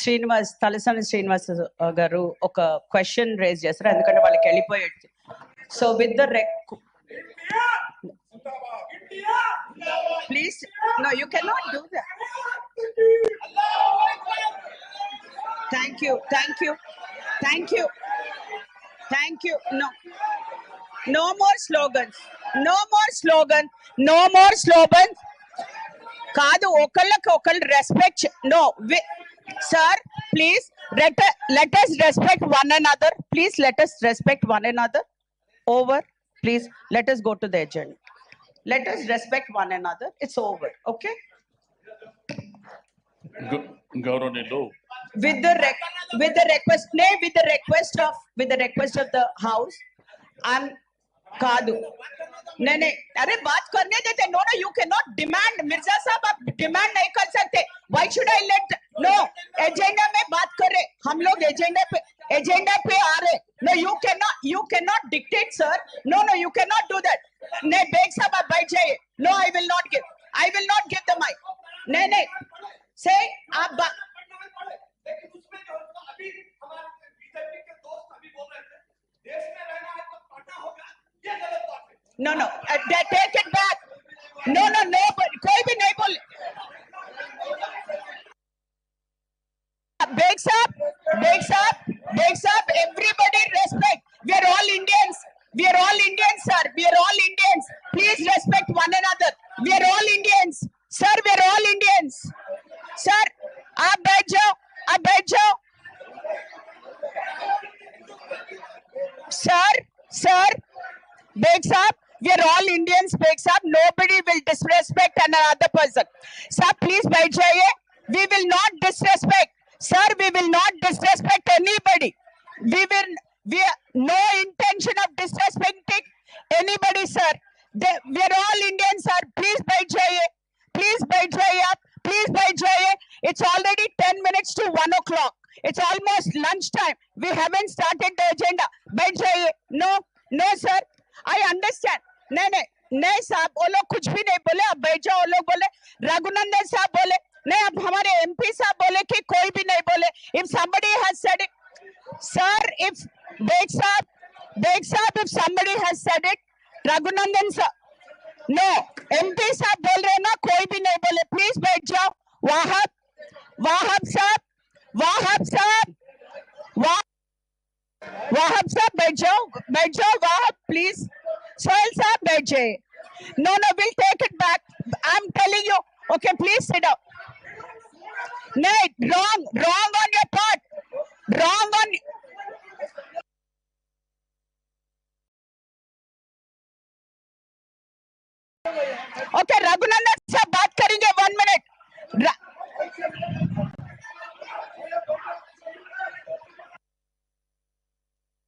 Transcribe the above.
శ్రీనివాస్ తలసాని శ్రీనివాస్ గారు ఒక question raise చేస్తారు, ఎందుకంటే వాళ్ళకి వెళ్ళిపోయాడు. So with the please no you can not do that. Thank you thank you thank you thank you. No more slogans. No more slogan. No more slogans. కాదు, ఒకళ్ళకి ఒకళ్ళు respect. No sir, please let us respect one another. Please let us respect one another. Over. Please let us go to the agenda. Let us respect one another. It's over. Okay. Gauraneelu. With the request of the house, I'm कादू नहीं अरे बात करने देते. No no, you can not demand. Mirza sahab, आप demand नहीं कर सकते. Why should I let? No, agenda में बात कर रहे हम लोग, एजेंडा पे आ रहे. No, you can not dictate sir. No no, you can not do that. नहीं बेग साहब, आप बैठ जाइए. No, I will not give the mic. नहीं से आप No, take it back. No, कोई भी नहीं बोले. Beg साहब, everybody respect. We are all Indians, sir. We are all Indians. Please respect one another. We are all Indians, sir. We are all Indians, sir. आप बैठ जाओ. Sir, Beg साहब, we are all Indians, Beg साहब. Nobody will disrespect another person. Sir, please बैठ जाइए. We will not disrespect. Sir, we will not disrespect anybody. We have no intention of disrespecting anybody, sir. We are all Indians, sir. Please बैठ जाइए. आप. Please बैठ जाइए. It's already 10 minutes to 1 o'clock. It's almost lunchtime. We haven't started the agenda. बैठ जाइए. No, sir. I understand. नहीं साहब, वो लोग कुछ भी नहीं बोले. अब बैठ जाओ. वो लोग बोले, रघुनंदन साहब बोले नहीं, अब हमारे MP साहब बोले कि कोई भी नहीं बोले. If somebody has said it, sir, if Beg साहब, if somebody has said it, Raghunandan साहब, no, MP साहब बोल रहे ना, कोई भी नहीं बोले. Please बैठ जाओ. वाहब साहब, बैठ जाओ. वाहब, प्लीज. सोहेल साहब बैठ जाइए. No, we'll take it back. I'm telling you. Okay, please sit down. नहीं, wrong on your part. Wrong on. Okay, Raghunandan साहब बात करेंगे 1 minute.